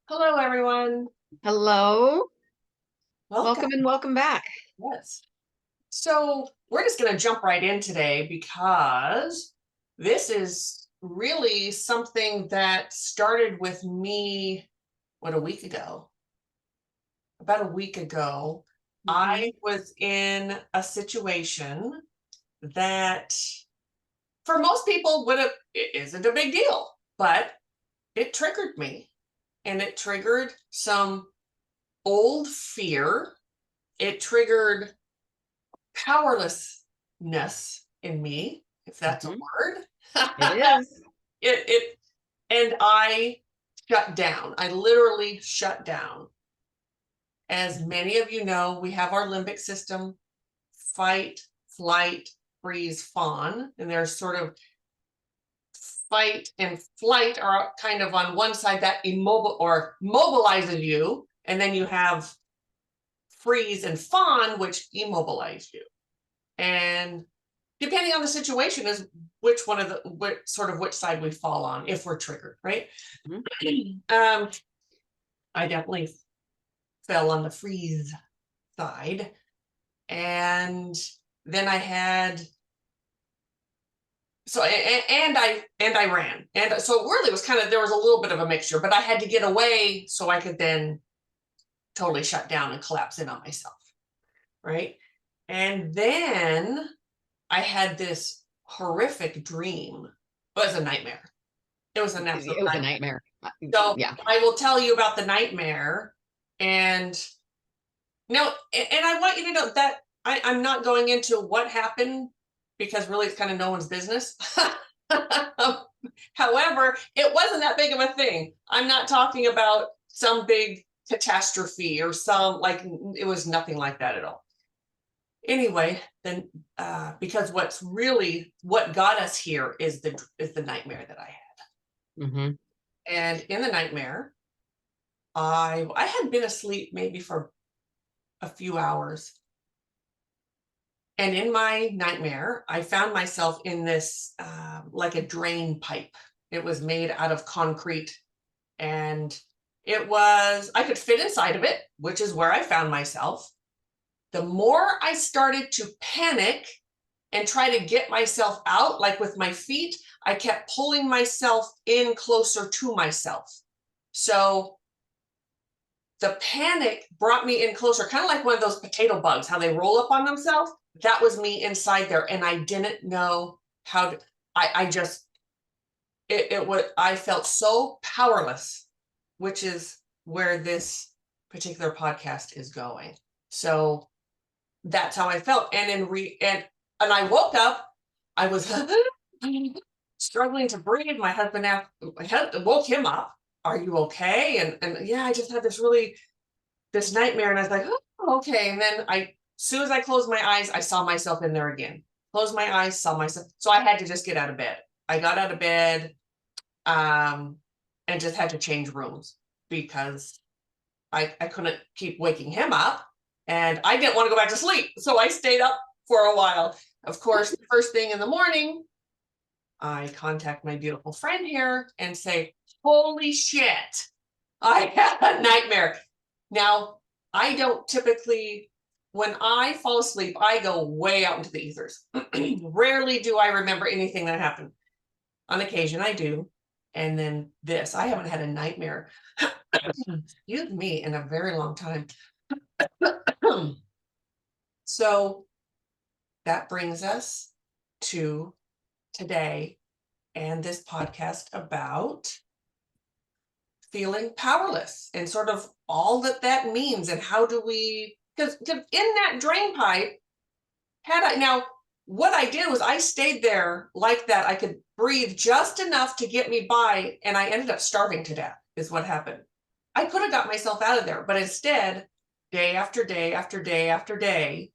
Hello, everyone. Hello, Welcome. welcome and welcome back. Yes. So we're just going to jump right in today because this is really something that started with me, a week ago? About a week ago, I was in a situation that for most people it isn't a big deal, but it triggered me and it triggered some old fear. It triggered powerlessness in me, if that's a word. It is. it and I shut down. I literally shut down. As many of you know, we have our limbic system: fight, flight, freeze, fawn, and there's sort of fight and flight are kind of on one side that mobilizes you, and then you have freeze and fawn, which immobilize you. And depending on the situation is which side we fall on if we're triggered, right? I definitely fell on the freeze side, and then I had I ran, and so really it was there was a little bit of a mixture, but I had to get away so I could then totally shut down and collapse in on myself, right? And then I had this horrific dream. It was a nightmare. It was an absolute It was a nightmare. nightmare. So Yeah. I will tell you about the nightmare. And no, and I want you to know that I'm not going into what happened because really it's kind of no one's business. However, it wasn't that big of a thing. I'm not talking about some big catastrophe or it was nothing like that at all. Anyway, then because what got us here is the nightmare that I had. And in the nightmare, I had been asleep maybe for a few hours. And in my nightmare, I found myself in this like a drain pipe. It was made out of concrete, and I could fit inside of it, which is where I found myself. The more I started to panic and try to get myself out, like with my feet, I kept pulling myself in closer to myself. So the panic brought me in closer, kind of like one of those potato bugs, how they roll up on themselves. That was me inside there. And I didn't know how to, I felt so powerless, which is where this particular podcast is going. So that's how I felt. And I woke up, I was struggling to breathe. My husband woke him up. Are you okay? And yeah, I just had this nightmare, and I was like, oh, okay. And then as soon as I closed my eyes, I saw myself in there again. Closed my eyes, saw myself. So I had to just get out of bed. I got out of bed, and just had to change rooms because I couldn't keep waking him up, and I didn't want to go back to sleep. So I stayed up for a while. Of course, the first thing in the morning, I contact my beautiful friend here and say, holy shit, I had a nightmare. Now, I don't typically, when I fall asleep, I go way out into the ethers. Rarely do I remember anything that happened. On occasion, I do. And then I haven't had a nightmare, excuse me, in a very long time. So that brings us to today and this podcast about feeling powerless and sort of all that means, and how do we, because in that drain pipe, what I did was I stayed there like that. I could breathe just enough to get me by, and I ended up starving to death is what happened. I could have got myself out of there, but instead, day after day after day after day,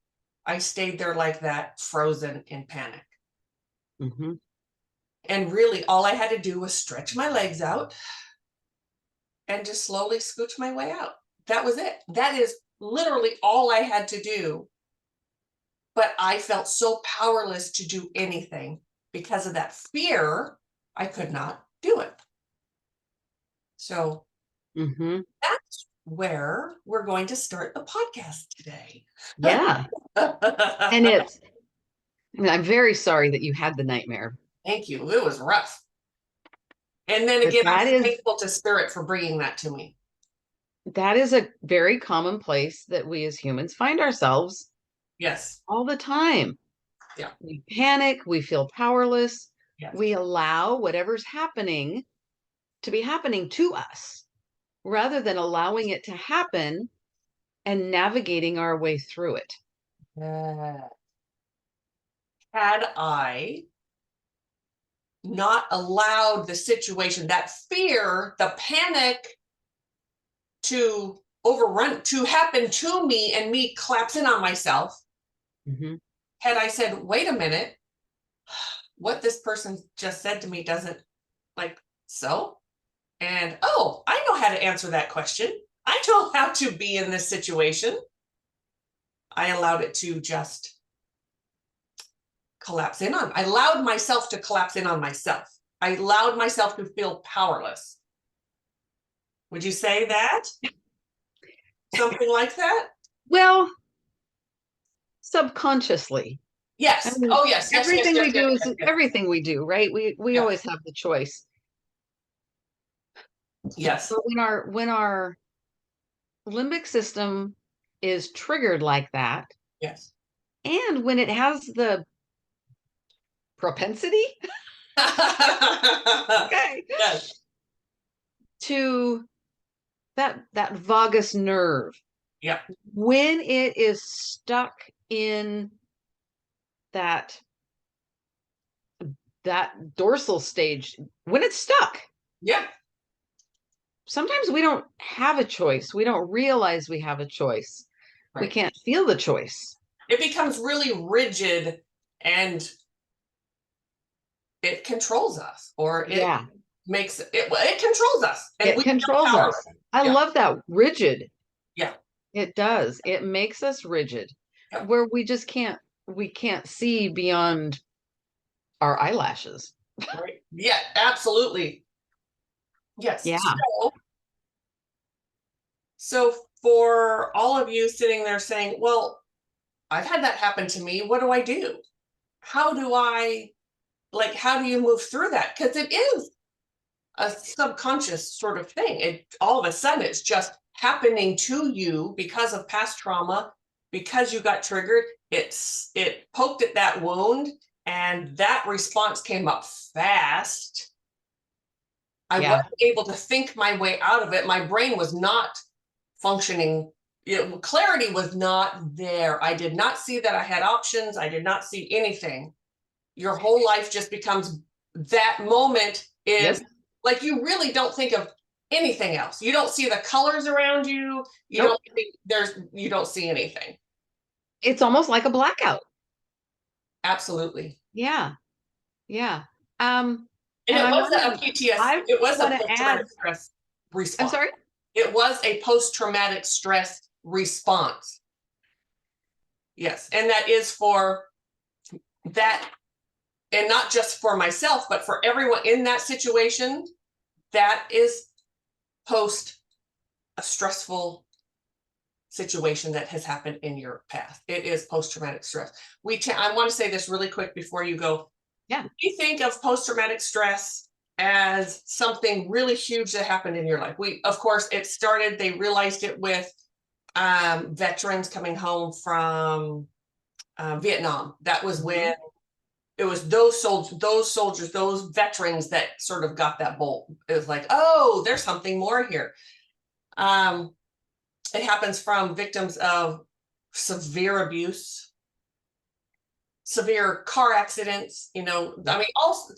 I stayed there like that, frozen in panic. And really all I had to do was stretch my legs out and just slowly scooch my way out. That was it. That is literally all I had to do. But I felt so powerless to do anything because of that fear. I could not do it. So Mm-hmm. That's where we're going to start the podcast today. Yeah. And I'm very sorry that you had the nightmare. Thank you. It was rough. And then But again, I'm thankful to Spirit for bringing that to me. that is a very common place that we as humans find ourselves Yes. all the time. Yeah. We panic, we feel powerless. Yes. We allow whatever's happening to be happening to us rather than allowing it to happen and navigating our way through it. Had I not allowed the situation, that fear, the panic to happen to me and me collapsing on myself, Mm-hmm. had I said, wait a minute, what this person just said to me doesn't like so? And oh, I know how to answer that question. I know how to be in this situation. I allowed it to just I allowed myself to collapse in on myself. I allowed myself to feel powerless. Would you say that? Something like that? Well, subconsciously. I Yes. mean, Oh, yes. Yes, yes, everything yes, we yes, do is yes, yes. everything we do, right? We Yeah. always have the choice. Yes. But when our limbic system is triggered like that, Yes. and when it has the propensity, okay, Yes. to that vagus nerve, Yeah. when it is stuck in that that dorsal stage, when it's stuck, Yeah. sometimes we don't have a choice. We don't realize we have a choice. We Right. can't feel the choice. It becomes really rigid and it controls us, or it Yeah, makes it controls us and it we feel controls us. powerless. I Yeah. love that. Rigid. Yeah. It does. It makes us rigid, Yeah. where we can't see beyond our eyelashes. Right. Yeah, absolutely. Yes. Yeah. So for all of you sitting there saying, well, I've had that happen to me. What do I do? How do I how do you move through that? Because it is a subconscious sort of thing. It all of a sudden it's just happening to you because of past trauma, because you got triggered. It poked at that wound, and that response came up fast. I Yeah. wasn't able to think my way out of it. My brain was not functioning. Clarity was not there. I did not see that I had options. I did not see anything. Your whole life just becomes that moment is Yep. like you really don't think of anything else. You don't see the colors around you. You Nope. don't think you don't see anything. It's almost like a blackout. Absolutely. Yeah. Yeah. Um, And and it I was want a to PTS, I it was a want to add, post-traumatic stress I'm response. sorry. It was a post-traumatic stress response. Yes. And that is for that, and not just for myself, but for everyone in that situation. That is post a stressful situation that has happened in your past. It is post-traumatic stress. I want to say this really quick before you go. Yeah. We think of post-traumatic stress as something really huge that happened in your life. Of course, they realized it with veterans coming home from Vietnam. That was when it was those soldiers, those veterans that sort of got that bolt. It was like, oh, there's something more here. It happens from victims of severe abuse, severe car accidents. I mean, also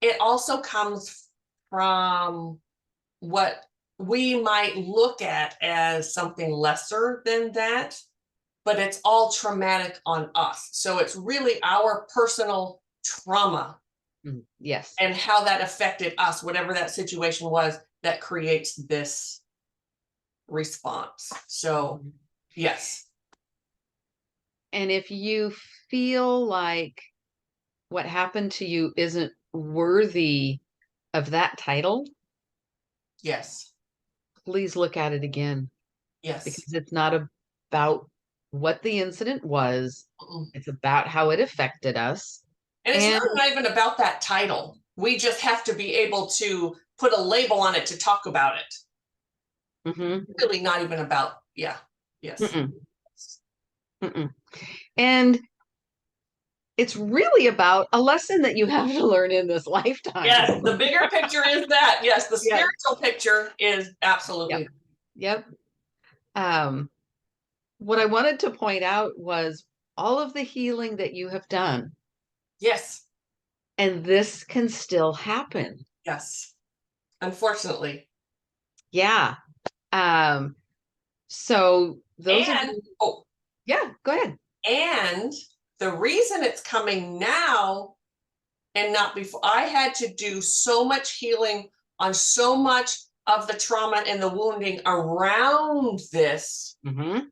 it also comes from what we might look at as something lesser than that, but it's all traumatic on us. So it's really our personal trauma Yes. and how that affected us, whatever that situation was that creates this response. So, yes. And if you feel like what happened to you isn't worthy of that title, Yes. please look at it again, Yes. because it's not about what the incident was. Mm-mm. It's about how it affected us. And it's And not even about that title. We just have to be able to put a label on it to talk about it. mhm, Really not even about, yeah. Yes. mm-mm, mm-mm. And it's really about a lesson that you have to learn in this lifetime. Yes, the bigger picture is that. Yes, the Yes. spiritual picture is absolutely. Yep. What I wanted to point out was all of the healing that you have done, Yes. and this can still happen. Yes. Unfortunately. Yeah. So those of And you, oh, yeah, go ahead. and the reason it's coming now and not before, I had to do so much healing on so much of the trauma and the wounding around this Mm-hmm.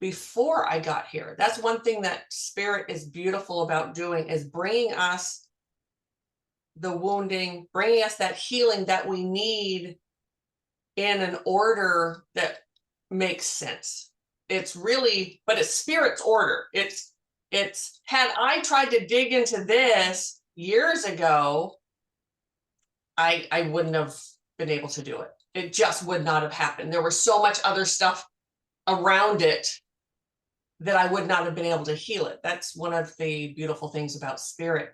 before I got here. That's one thing that spirit is beautiful about doing, is bringing us the wounding, bringing us that healing that we need in an order that makes sense. It's really, but it's spirit's order. It's had I tried to dig into this years ago, I wouldn't have been able to do it. It just would not have happened. There was so much other stuff around it that I would not have been able to heal it. That's one of the beautiful things about spirit.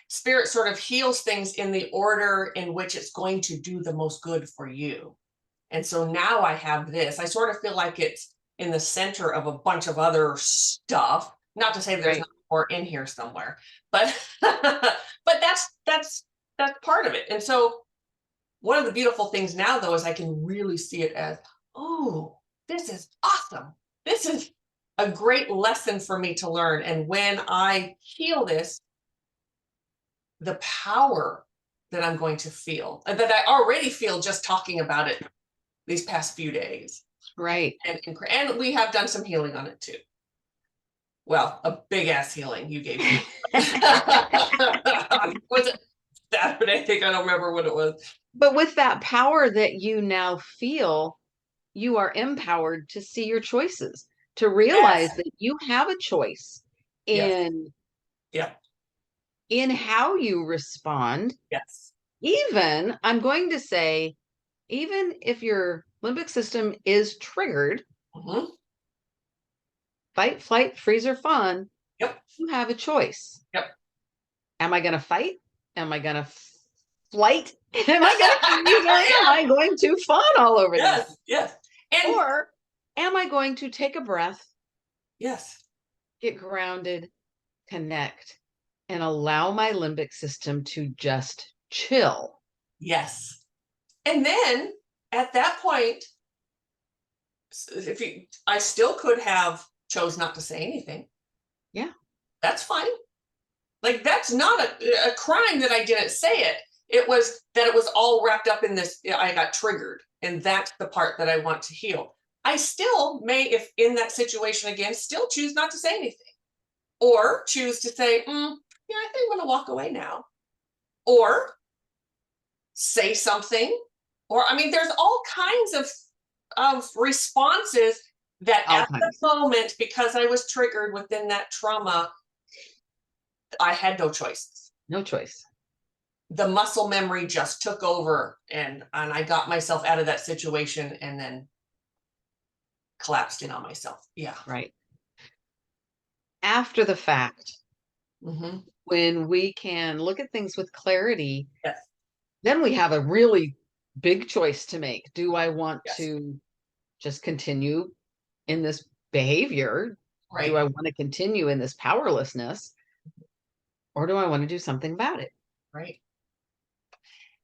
Spirit sort of heals things in the order in which it's going to do the most good for you. And so now I have this. I sort of feel like it's in the center of a bunch of other stuff. Not to say there's Right. not more in here somewhere, but but that's part of it. And so one of the beautiful things now, though, is I can really see it as, oh, this is awesome. This is a great lesson for me to learn. And when I heal this, the power that I'm going to feel, and that I already feel just talking about it these past few days. Right. And we have done some healing on it too. Well, a big ass healing you gave me. Was it Saturday? I think, I don't remember what it was. But with that power that you now feel, you are empowered to see your choices, to realize Yes. that you have a choice Yes. in Yeah. how you respond. Yes. Even, I'm going to say, even if your limbic system is triggered, Mm-hmm. fight, flight, freeze, or fawn, Yep. you have a choice. Yep. Am I going to fight? Am I going to flight? Am I going to freeze, or am I going to fawn all over this? Yes. Yes. And Or am I going to take a breath, yes. get grounded, connect, and allow my limbic system to just chill? Yes. And then at that point, I still could have chose not to say anything. Yeah. That's fine. Like, that's not a crime that I didn't say it. It was that it was all wrapped up in this. I got triggered, and that's the part that I want to heal. I still may, if in that situation again, still choose not to say anything, or choose to say, yeah, I think I'm going to walk away now, or say something, or I mean, there's all kinds of responses that All at the kinds. moment, because I was triggered within that trauma, I had no choices. No choice. The muscle memory just took over, and I got myself out of that situation and then collapsed in on myself. Yeah. Right. After the fact, Mm-hmm. when we can look at things with clarity, Yes. then we have a really big choice to make. Do I want Yes. to just continue in this behavior? Right. Do I want to continue in this powerlessness? Or do I want to do something about it? Right.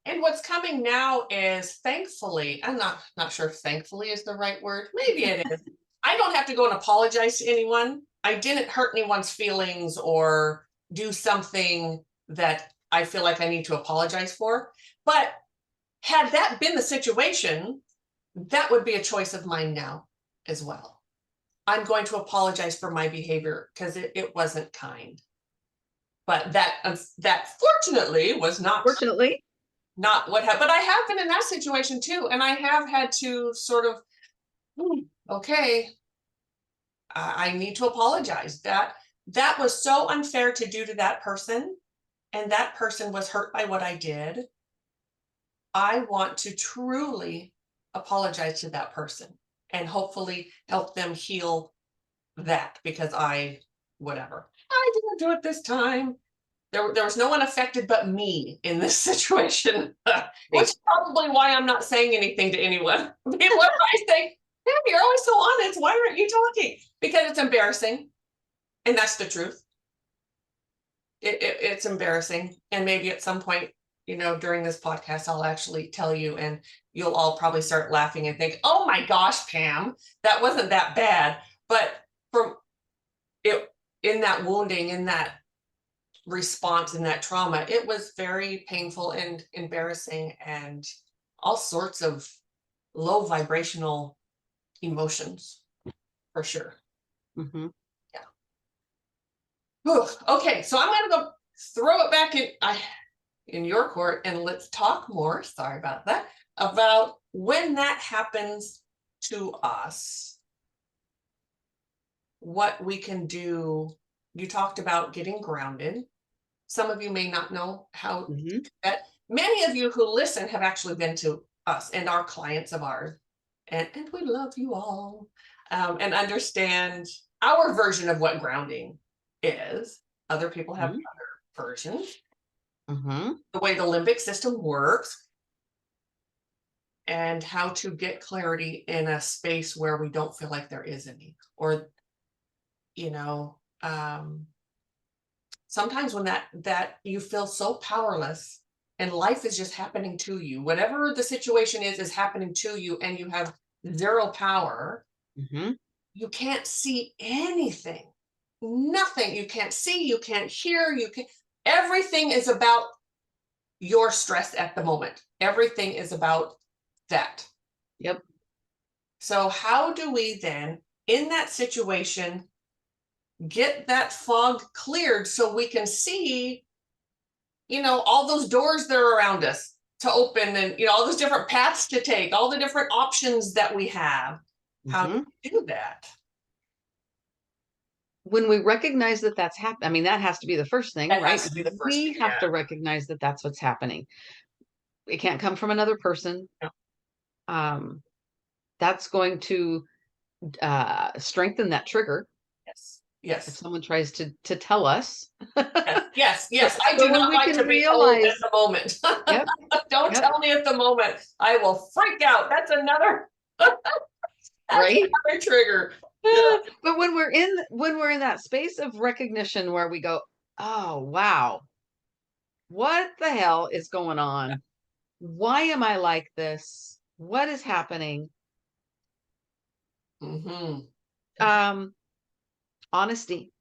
And what's coming now is, thankfully, I'm not sure if thankfully is the right word. Maybe it is. I don't have to go and apologize to anyone. I didn't hurt anyone's feelings or do something that I feel like I need to apologize for. But had that been the situation, that would be a choice of mine now as well. I'm going to apologize for my behavior because it wasn't kind. But that fortunately was not. Fortunately, not what happened. But I have been in that situation too. And I have had to sort of, okay, I need to apologize. That was so unfair to do to that person. And that person was hurt by what I did. I want to truly apologize to that person and hopefully help them heal that, because whatever. I didn't do it this time. There was no one affected but me in this situation, which is probably why I'm not saying anything to anyone. People are probably saying, "Hey, you're always so honest. Why aren't you talking?" Because it's embarrassing. And that's the truth. It's embarrassing. And maybe at some point, during this podcast, I'll actually tell you, and you'll all probably start laughing and think, "Oh my gosh, Pam, that wasn't that bad." But from it, in that wounding, in that response, in that trauma, it was very painful and embarrassing and all sorts of low vibrational emotions, for sure. Mm-hmm. Yeah. Whew. Okay, so I'm gonna go throw it back in your court, and let's talk more. Sorry about that. About when that happens to us, what we can do. You talked about getting grounded. Some of you may not know how to do that. Many of you who listen have actually been to us and are clients of ours, and we love you all, and understand our version of what grounding is. Other people have other versions. The way the limbic system works, and how to get clarity in a space where we don't feel like there is any, or sometimes when that you feel so powerless and life is just happening to you, whatever the situation is happening to you, and you have zero power. You can't see anything, nothing. You can't see, you can't hear, everything is about your stress at the moment. Everything is about that. Yep. So how do we then, in that situation, get that fog cleared so we can see, all those doors that are around us to open, and, all those different paths to take, all the different options that we have? How do we do that? When we recognize that that's happening, I mean, that has to be the first thing, That right? has to be the first We thing, have yeah. to recognize that that's what's happening. It can't come from another person. No. That's going to strengthen that trigger Yes. if Yes. someone tries to tell us. Yes. I do But when not we like can to be told at realize, the moment. yep, Don't yep, tell me at the moment. I will freak out. That's another right. trigger. Yeah. But when we're in that space of recognition where we go, oh wow, what the hell is going on? Why am I like this? What is happening? Honesty.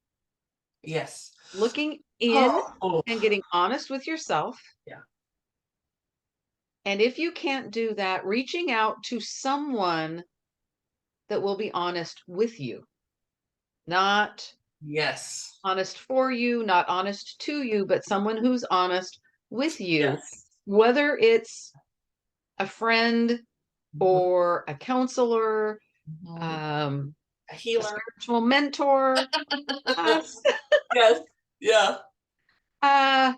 Yes. Looking in Oh. and getting honest with yourself. Yeah. And if you can't do that, reaching out to someone that will be honest with you, not Yes. honest for you, not honest to you, but someone who's honest with you, Yes. whether it's a friend Mhm. or a counselor, A a healer. spiritual mentor, us. Yes. Yeah. uh,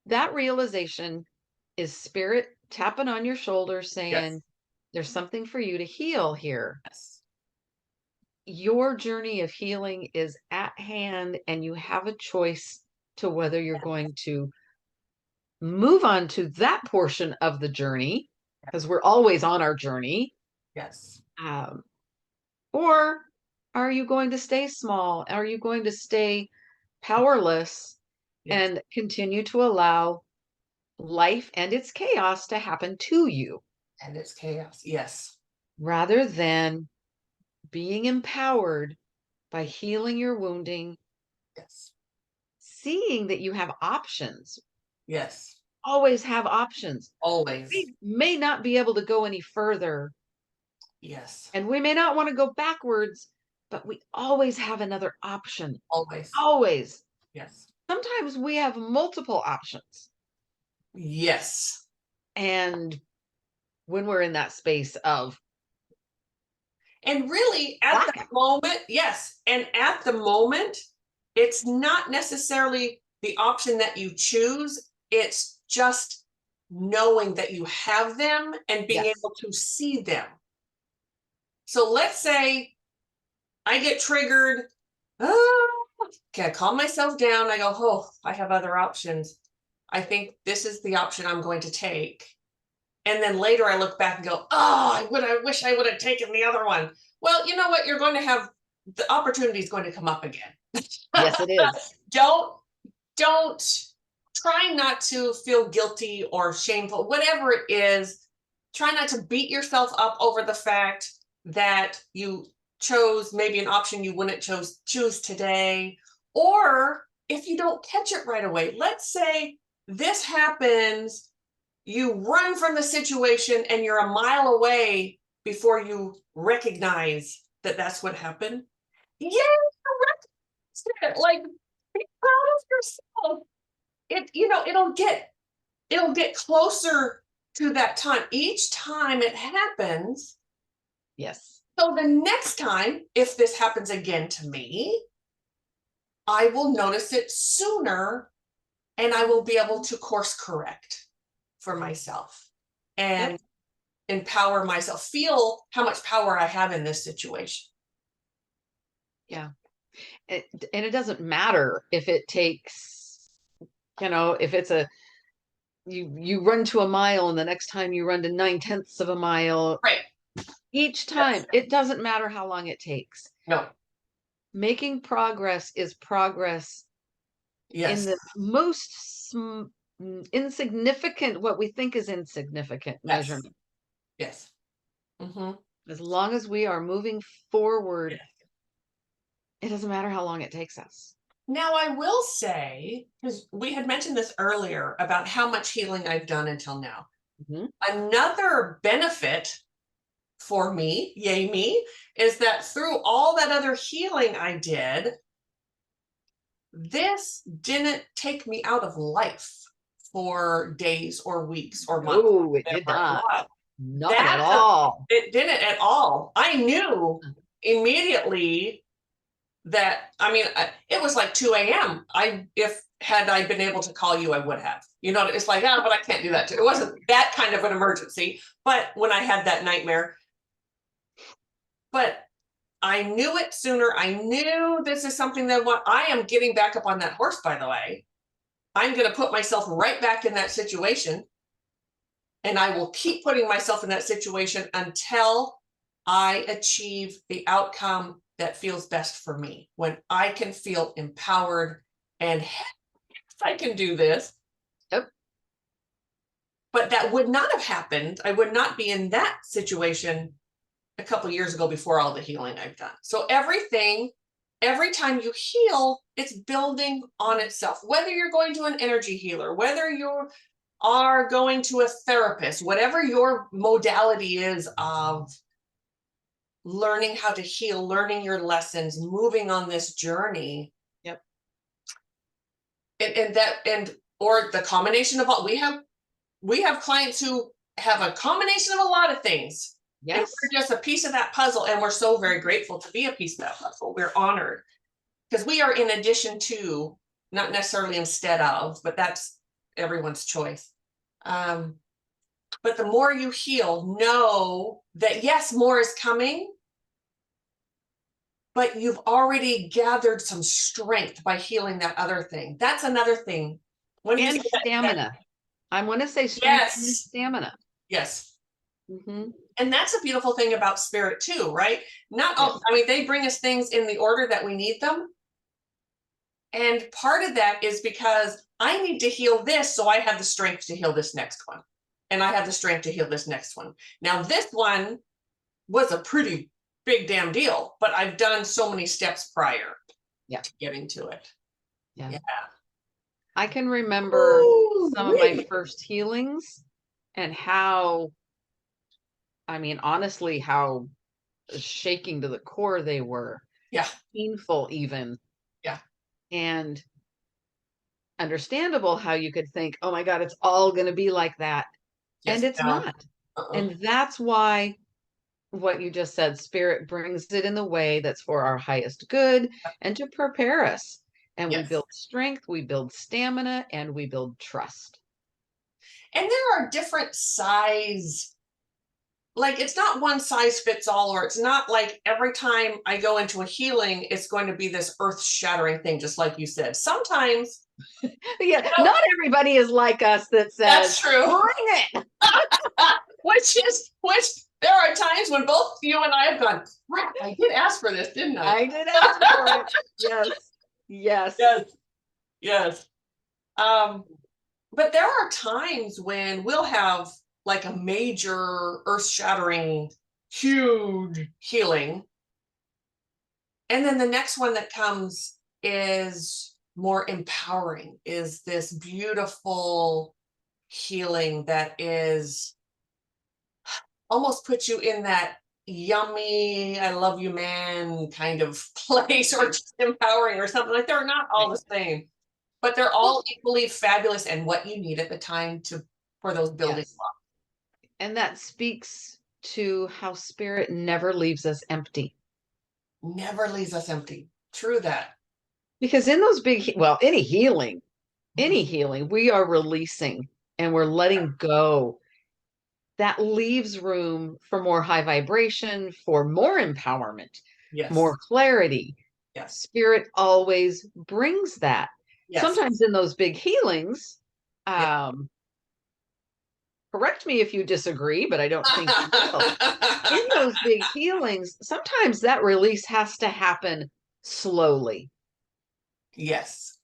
that realization is spirit tapping on your shoulder Yes. saying, there's something for you to heal here. Yes. Your journey of healing is at hand, and you have a choice to whether you're going to move on to that portion of the journey, because we're always on our journey, Yes. um, or are you going to stay small? Are you going to stay powerless Yes. and continue to allow life and its chaos to happen to you And it's chaos. Yes. rather than being empowered by healing your wounding, Yes. seeing that you have options, Yes. always have options. Always. We may not be able to go any further, Yes. and we may not want to go backwards, but we always have another option. Always. Always. Yes. Sometimes we have multiple options. Yes. And when we're in that space of And really, at the blackout, moment, yes. And at the moment, it's not necessarily the option that you choose. It's just knowing that you have them and being yes, able to see them. So let's say I get triggered. Okay, I calm myself down. I go, oh, I have other options. I think this is the option I'm going to take. And then later I look back and go, oh, I wish I would have taken the other one. Well, you know what? You're going to have the opportunity is going to come up again. yes, it is. don't try not to feel guilty or shameful, whatever it is. Try not to beat yourself up over the fact that you chose maybe an option you wouldn't choose today. Or if you don't catch it right away, let's say this happens, you run from the situation and you're a mile away before you recognize that that's what happened. Yeah, it. Like, be proud of yourself. It'll get closer to that time each time it happens. Yes. So the next time, if this happens again to me, I will notice it sooner and I will be able to course correct for myself and Yep. empower myself, feel how much power I have in this situation. Yeah. And it doesn't matter if it takes, if it's you run to a mile and the next time you run to 9/10 of a mile. Right. Each time, Yes. it doesn't matter how long it takes. No. Making progress is progress in Yes. the most insignificant, what we think is insignificant Yes. measurement. Yes. Mm-hmm. As long as we are moving forward, Yes. it doesn't matter how long it takes us. Now, I will say, because we had mentioned this earlier about how much healing I've done until now. Mhm. Another benefit for me, yay me, is that through all that other healing I did, this didn't take me out of life for days or weeks or months, No, it did whatever it not. was. Not at That's a, all. it didn't at all. I knew immediately that, I mean, it was like 2 a.m. If had I been able to call you, I would have. It's like, oh, but I can't do that too. It wasn't that kind of an emergency. But when I had that nightmare, but I knew it sooner. I knew this is something that I am getting back up on that horse, by the way. I'm going to put myself right back in that situation. And I will keep putting myself in that situation until I achieve the outcome that feels best for me. When I can feel empowered and I can do this. Yep. But that would not have happened. I would not be in that situation a couple years ago before all the healing I've done. So every time you heal, it's building on itself. Whether you're going to an energy healer, whether you are going to a therapist, whatever your modality is of learning how to heal, learning your lessons, moving on this journey. Yep. Or the combination of all, we have clients who have a combination of a lot of things. And Yes. we're just a piece of that puzzle. And we're so very grateful to be a piece of that puzzle. We're honored because we are in addition to, not necessarily instead of, but that's everyone's choice. But the more you heal, know that yes, more is coming, but you've already gathered some strength by healing that other thing. That's another thing. When you And say stamina. I want to say strength and yes, stamina. yes. Mm-hmm. And that's a beautiful thing about spirit too, right? Not all, Yes. I mean, they bring us things in the order that we need them. And part of that is because I need to heal this, so I have the strength to heal this next one. And I have the strength to heal this next one. Now, this one was a pretty big damn deal, but I've done so many steps prior to getting to it. Yeah. Yeah. I can remember some of my first healings and how, honestly, how shaking to the core they were. Yeah. Painful even. Yeah. And understandable how you could think, oh my God, it's all going to be like that. And Yes. it's No. not. Uh-uh. And that's why what you just said, spirit brings it in the way that's for our highest good and to prepare us. And we Yes. build strength, we build stamina, and we build trust. And there are different size, like it's not one size fits all, or it's not like every time I go into a healing, it's going to be this earth shattering thing, just like you said. Sometimes, Yeah, you know, not everybody is like us that says, that's true. bring it. Which there are times when both you and I have gone, crap, I did ask for this, didn't I? I did ask for it. Yes. Yes. Yes, yes. Um, but there are times when we'll have like a major earth-shattering, huge healing. And then the next one that comes is more empowering, is this beautiful healing that is almost puts you in that yummy, I love you, man kind of place, or just empowering or something. Like they're not all the same, but they're Well, all equally fabulous and what you need at the time to for those building yes. blocks. And that speaks to how spirit never leaves us empty. Never leaves us empty. True that. Because in those big, well, Mhm. any healing, we are releasing and we're letting go. That leaves room for more high vibration, for more empowerment, more Yes. clarity. Yes. Spirit always brings that. Yes. Sometimes in those big healings, Yes. um, correct me if you disagree, but I don't think you will. In those big healings, sometimes that release has to happen slowly. Yes.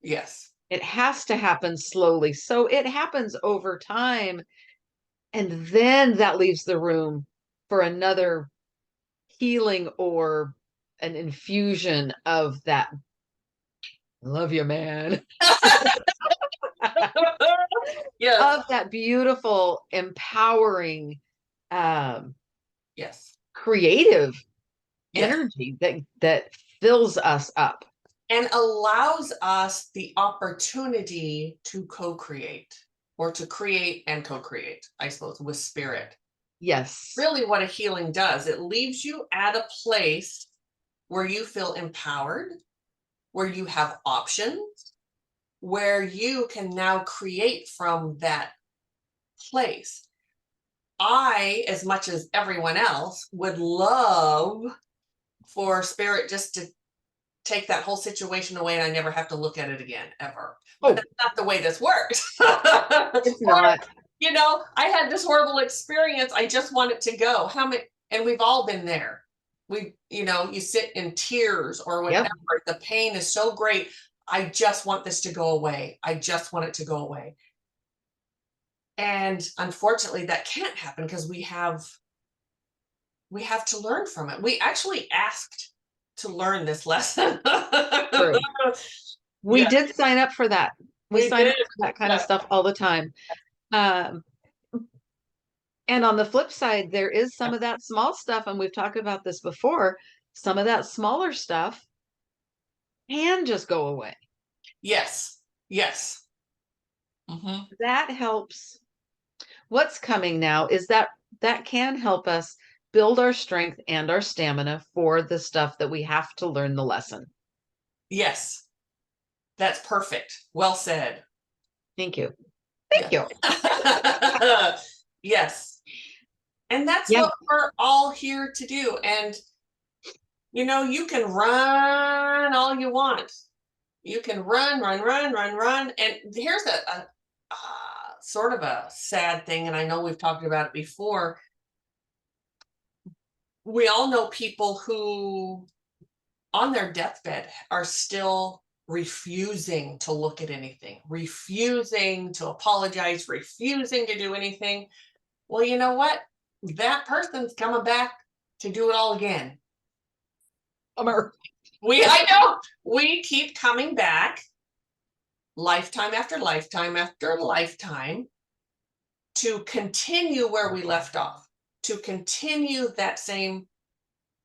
Yes. It has to happen slowly. So it happens over time. And then that leaves the room for another healing or an infusion of that love you, man, Yes. of that beautiful, empowering, um, Yes. creative Yes. energy that fills us up. And allows us the opportunity to co-create, or to create and co-create, I suppose, with spirit. Yes. Really what a healing does, it leaves you at a place where you feel empowered, where you have options, where you can now create from that place. I, as much as everyone else, would love for spirit just to take that whole situation away and I never have to look at it again, ever. But Oh, that's not the way this works. it's Or, not. I had this horrible experience. I just want it to go. How many, and we've all been there. You sit in tears or whatever. Yep. The pain is so great. I just want this to go away. I just want it to go away. And unfortunately, that can't happen because we have to learn from it. We actually asked to learn this lesson. True. We Yeah, did sign up for that. We we sign did. up for that kind of Yeah. stuff all the time. Um, and on the flip side, there is some of that small stuff, and we've talked about this before. Some of that smaller stuff can just go away. Yes. Yes. Hmm. That helps. What's coming now is that can help us build our strength and our stamina for the stuff that we have to learn the lesson. Yes. That's perfect. Well said. Thank you. Yeah. Thank you. Yes. And that's Yeah. what we're all here to do. And you can run all you want. You can run, run, run, run, run. And here's a sort of a sad thing. And I know we've talked about it before. We all know people who, on their deathbed, are still refusing to look at anything, refusing to apologize, refusing to do anything. Well, you know what? That person's coming back to do it all again. Bummer. I know, we keep coming back lifetime after lifetime after lifetime to continue where we left off, to continue that same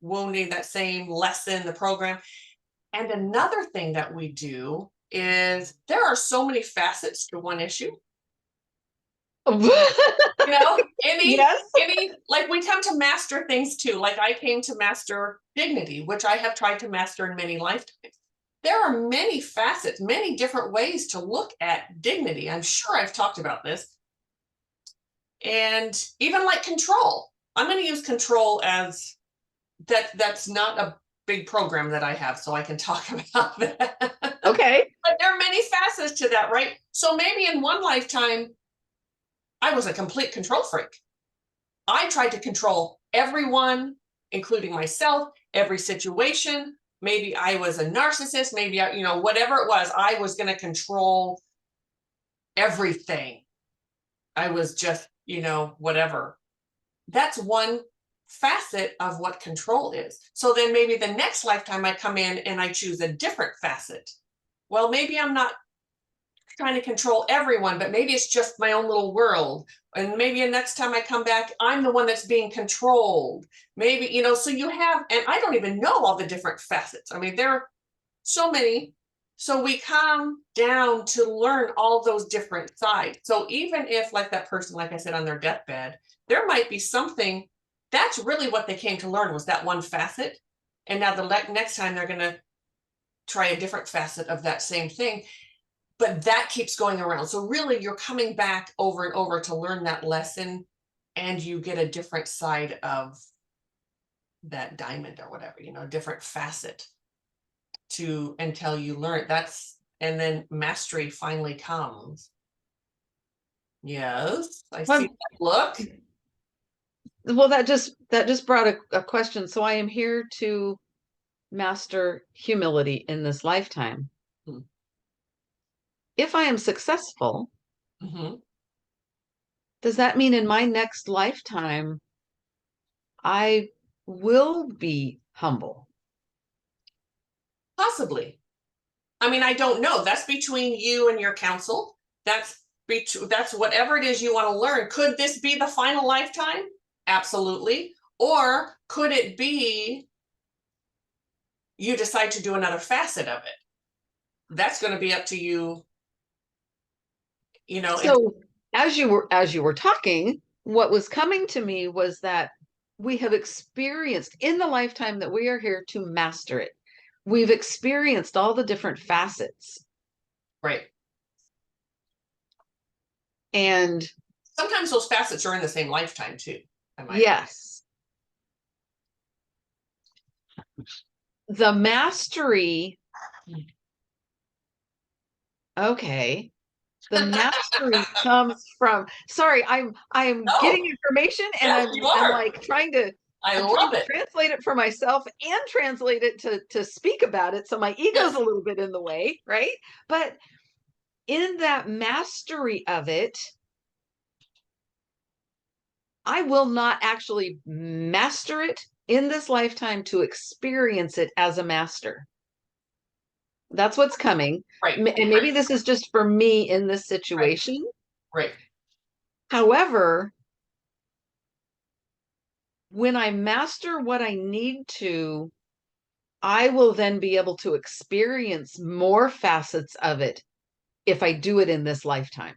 wounding, that same lesson, the program. And another thing that we do is there are so many facets to one issue. Yes. Like we come to master things too. Like I came to master dignity, which I have tried to master in many lifetimes. There are many facets, many different ways to look at dignity. I'm sure I've talked about this. And even like control. I'm going to use control as that's not a big program that I have, so I can talk about that. Okay. But there are many facets to that, right? So maybe in one lifetime, I was a complete control freak. I tried to control everyone, including myself, every situation. Maybe I was a narcissist, maybe whatever it was, I was going to control everything. I was just, whatever. That's one facet of what control is. So then maybe the next lifetime I come in and I choose a different facet. Well, maybe I'm not trying to control everyone, but maybe it's just my own little world. And maybe the next time I come back, I'm the one that's being controlled. Maybe, so you have, and I don't even know all the different facets. I mean, there are so many. So we come down to learn all those different sides. So even if, like that person, like I said, on their deathbed, there might be something that's really what they came to learn was that one facet. And now the next time they're going to try a different facet of that same thing. But that keeps going around. So really you're coming back over and over to learn that lesson, and you get a different side of that diamond or whatever, a different facet until you learn and then mastery finally comes. Yes, I see that look. Well, that just brought a question. So I am here to master humility in this lifetime. Hmm. If I am successful, Mm-hmm. does that mean in my next lifetime, I will be humble? Possibly. I mean, I don't know. That's between you and your counsel. That's whatever it is you want to learn. Could this be the final lifetime? Absolutely. Or could it be you decide to do another facet of it? That's going to be up to you. So as you were talking, what was coming to me was that we have experienced in the lifetime that we are here to master it. We've experienced all the different facets. Right. And sometimes those facets are in the same lifetime too. Yes. The mastery. Okay. The mastery comes from, sorry, I'm getting information and I'm like trying to translate it for myself and translate it to speak about it. So my ego's a little bit in the way, right? But in that mastery of it, I will not actually master it in this lifetime to experience it as a master. That's what's coming. Right. And maybe this is just for me in this situation. Right. However, when I master what I need to, I will then be able to experience more facets of it if I do it in this lifetime.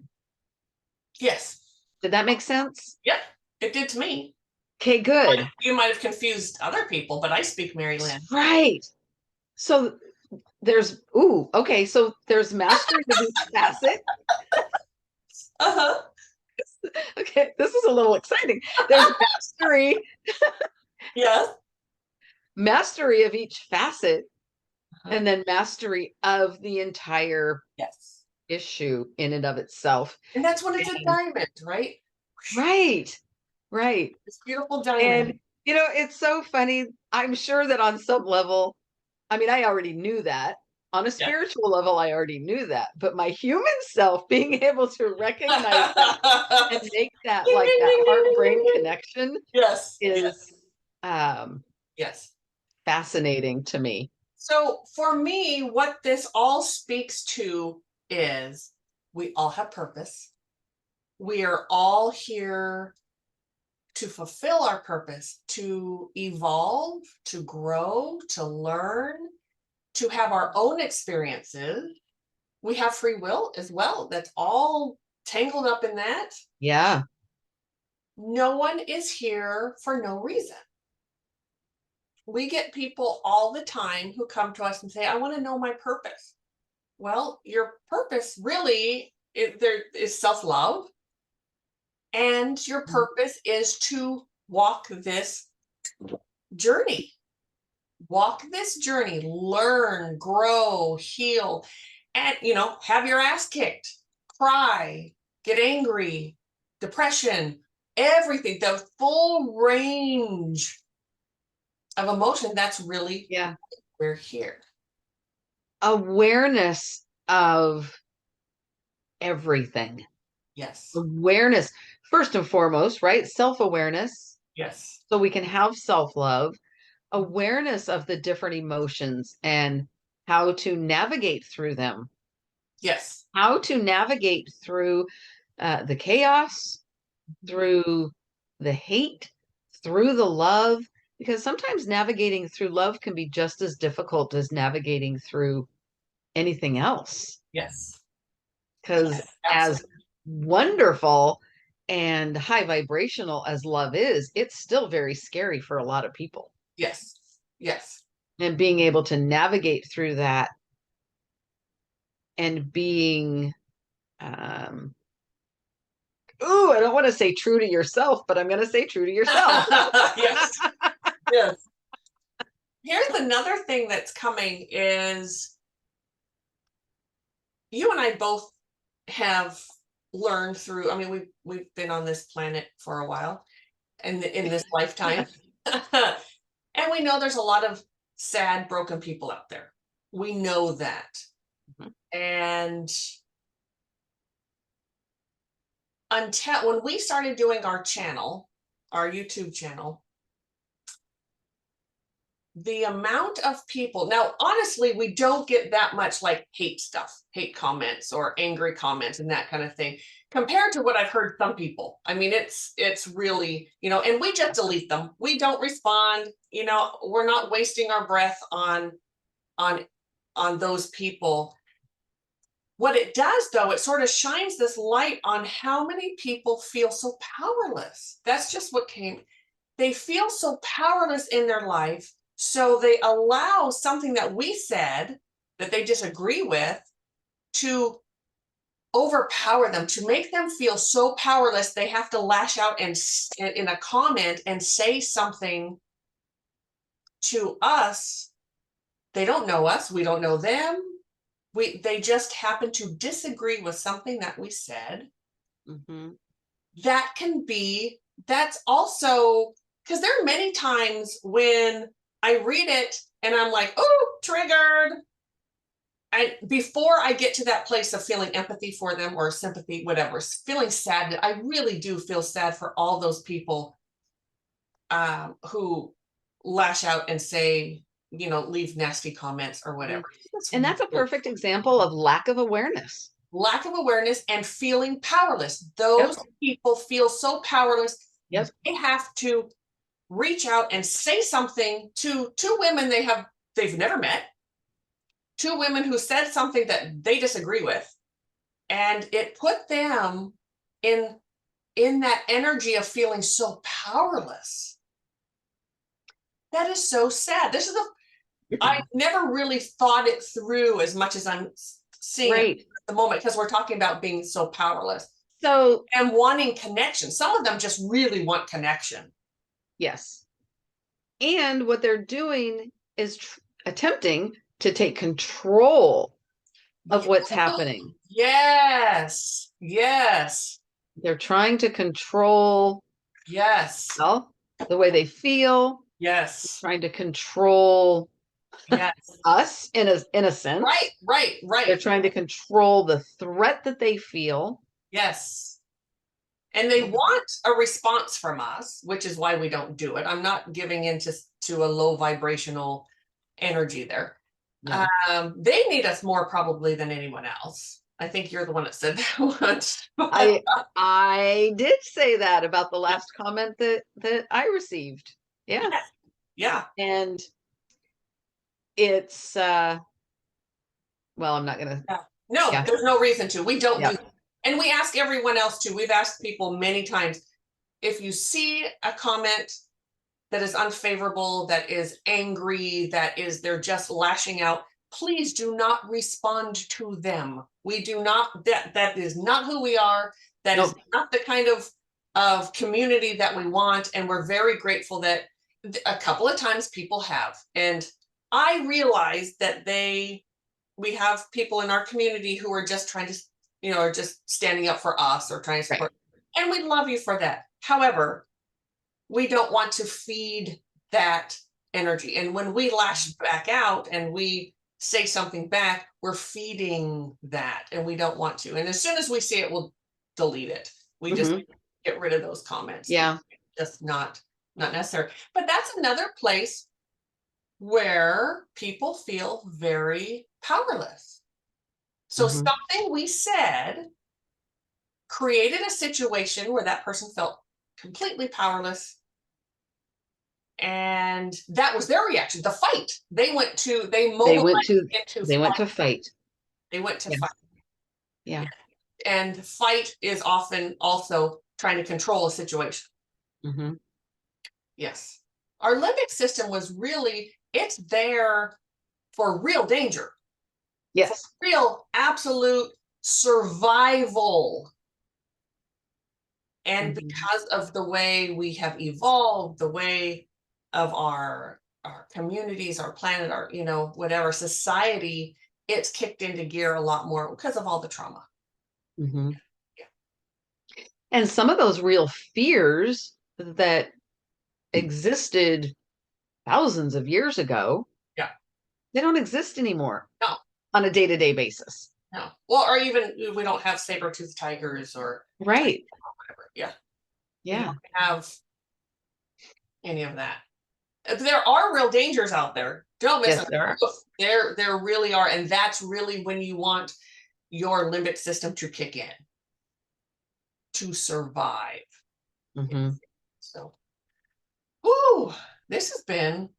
Yes. Did that make sense? Yep, it did to me. Okay, good. You might have confused other people, but I speak Mari-Lyn. Right. So there's, okay. So there's mastery of each facet. Uh-huh. Okay, this is a little exciting. There's mastery. Yes. Mastery of each facet, and then mastery of the entire issue in and of itself. And that's when it's a diamond, right? Right. It's beautiful diamond. And it's so funny. I'm sure that on some level, I mean, I already knew that. On a spiritual level, I already knew that. But my human self being able to recognize that and make that like that heart-brain connection is fascinating to me. So for me, what this all speaks to is we all have purpose. We are all here to fulfill our purpose, to evolve, to grow, to learn, to have our own experiences. we have free will as well. That's all tangled up in that. Yeah. No one is here for no reason. We get people all the time who come to us and say, I want to know my purpose. Well, your purpose really there is self-love, and your Mhm. purpose is to walk this journey. Walk this journey, learn, grow, heal, and have your ass kicked, cry, get angry, depression, everything, the full range of emotion. That's really Yeah. we're here. Awareness of everything. Yes. Awareness, first and foremost, right? Self-awareness, Yes. so we can have self-love, awareness of the different emotions and how to navigate through them, Yes. how to navigate through the chaos, through the hate, through the love, because sometimes navigating through love can be just as difficult as navigating through anything else. Yes. Because Yes. as Absolutely. wonderful and high vibrational as love is, it's still very scary for a lot of people. Yes. Yes. And being able to navigate through that and being, ooh, I don't want to say true to yourself, but I'm going to say true to yourself. Yes. Yes. Here's another thing that's coming is you and I both have learned through, I mean, we've been on this planet for a while and in this lifetime. Yes. And we know there's a lot of sad, broken people out there. We know that. Mhm. And until when we started doing our channel, our YouTube channel, the amount of people now, honestly, we don't get that much like hate stuff, hate comments or angry comments and that kind of thing compared to what I've heard some people. I mean, it's really, and we just delete them. We don't respond. We're not wasting our breath on on those people. What it does, though, it sort of shines this light on how many people feel so powerless. That's just what came. They feel so powerless in their life, so they allow something that we said that they disagree with to overpower them, to make them feel so powerless they have to lash out and in a comment and say something to us. They don't know us, we don't know them. They just happen to disagree with something that we said. Mhm. That's also because there are many times when I read it and I'm like, oh, triggered. And before I get to that place of feeling empathy for them or sympathy, whatever, feeling sad, I really do feel sad for all those people who lash out and say, leave nasty comments or Mhm. whatever. That's And that's a really perfect example of lack of awareness. lack of awareness and feeling powerless. Yep. Those people feel so powerless. Yep. They have to reach out and say something to two women they've never met, two women who said something that they disagree with, and it put them in that energy of feeling so powerless. That is so sad. I never really thought it through as much as I'm seeing it at Right. the moment because we're talking about being so powerless So, and wanting connection. Some of them just really want connection. yes. And what they're doing is attempting to take control of what's happening. Yes. Yes. They're trying to control, Yes. well, the way they feel, Yes. trying to control Yes. us in a Right, sense. right, They're right. trying to control the threat that they feel. Yes. And they want a response from us, which is why we don't do it. I'm not giving into to a low vibrational energy there. Yeah. They need us more probably than anyone else. I think you're the one that said that once. I did say that about the last comment that I received. Yeah. Yeah. And it's well, I'm not gonna Yeah. No, Yeah. there's no reason to. We don't Yeah. do that. And we ask everyone else to. We've asked people many times, if you see a comment that is unfavorable, that is angry, they're just lashing out, please do not respond to them. We do not, that is not who we are. That is Nope. not the kind of community that we want. And we're very grateful that a couple of times people have. And I realize that we have people in our community who are just trying to, are just standing up for us or trying to support. Right. And we love you for that. However, we don't want to feed that energy. And when we lash back out and we say something back, we're feeding that, and we don't want to. And as soon as we see it, we'll delete it. We just get rid of those comments. Yeah. Just not necessary. But that's another place where people feel very powerless. So something we said created a situation where that person felt completely powerless. And that was their reaction, the fight. They went to fight. They went to fight. They went to fight. Yeah. And fight is often also trying to control a situation. Yes. Our limbic system it's there for real danger. Yes. For real, absolute survival. And because of the way we have evolved, the way of our communities, our planet, our, whatever society, it's kicked into gear a lot more because of all the trauma. Yeah. And some of those real fears that existed thousands of years ago, they don't exist anymore. No. On a day-to-day basis. No. Well, or even we don't have saber-toothed tigers or whatever. Yeah. Yeah. We don't have any of that. There are real dangers out there. Don't miss them. There really are. And that's really when you want your limbic system to kick in to survive. So, this has been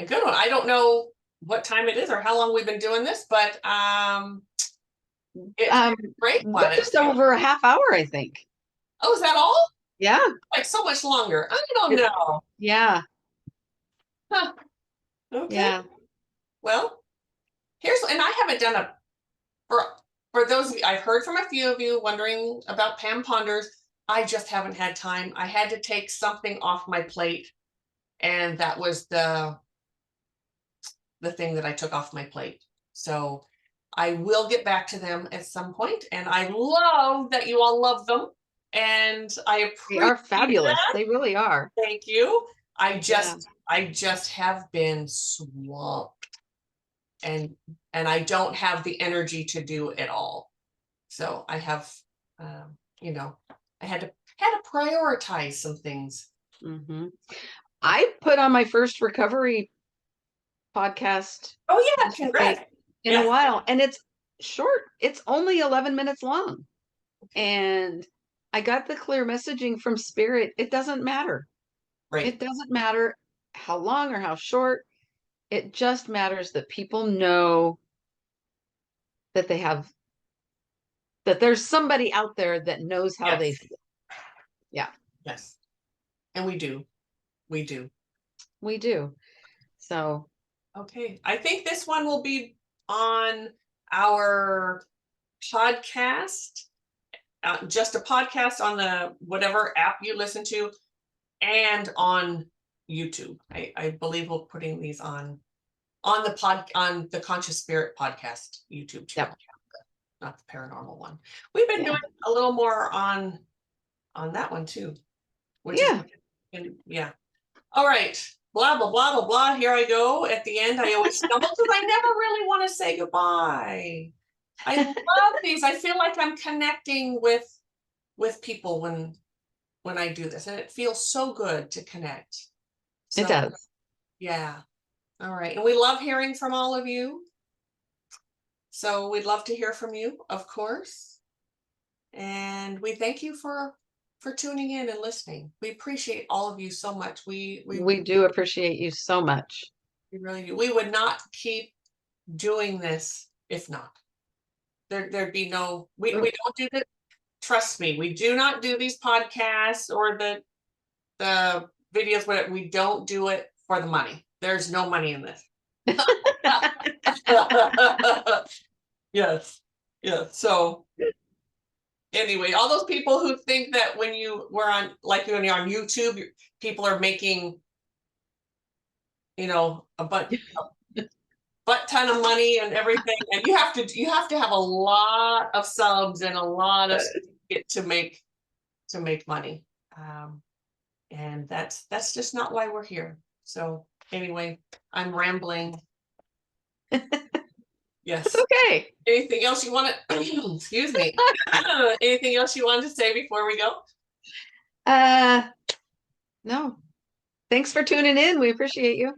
a good one. I don't know what time it is or how long we've been doing this, but it's great. Just over a half hour, I think. Oh, is that all? Yeah. Like so much longer. I don't know. Yeah. Huh. Okay. Yeah. Well, and I haven't done for those of you, I've heard from a few of you wondering about Pam Ponders. I just haven't had time. I had to take something off my plate, and that was the thing that I took off my plate. So I will get back to them at some point, and I love that you all love them, and I appreciate they are fabulous. that. They really are. Thank you. I just have been swamped, and I don't have the energy to do it all. So I have, I had to prioritize some things. I put on my first recovery podcast. Oh yeah, congrats. In a while, and it's short. It's only 11 minutes long, and I got the clear messaging from Spirit. It doesn't matter. Right. It doesn't matter how long or how short. It just matters that people know that that there's somebody out there that knows how they feel. Yeah. Yes. And we do. So. Okay. I think this one will be on our podcast, just a podcast on the whatever app you listen to, and on YouTube. I believe we're putting these on the Conscious Spirit podcast YouTube channel. Yep. Not the paranormal one. We've been doing a little more on that one too. All right. Blah, blah, blah, blah, blah. Here I go. At the end, I always stumble because I never really want to say goodbye. I love these. I feel like I'm connecting with people when I do this, and it feels so good to connect. So, it does. Yeah. All right. And we love hearing from all of you. So we'd love to hear from you, of course. And we thank you for tuning in and listening. We appreciate all of you so much. We do appreciate you so much. We really do. We would not keep doing this if not. there'd be no, we don't do that. Trust me, we do not do these podcasts or the videos, but we don't do it for the money. There's no money in this. Yes. Yes. So anyway, all those people who think that when you were on, like when you're on YouTube, people are making, a butt ton of money and everything, and you have to have a lot of subs and a lot of to make money. And that's just not why we're here. So anyway, I'm rambling. Yes. Okay. Anything else you want to excuse me? Anything else you wanted to say before we go? No. Thanks for tuning in. We appreciate you.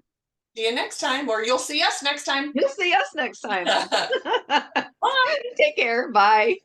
See you next time, or you'll see us next time. You'll see us next time. Bye. Take care. Bye.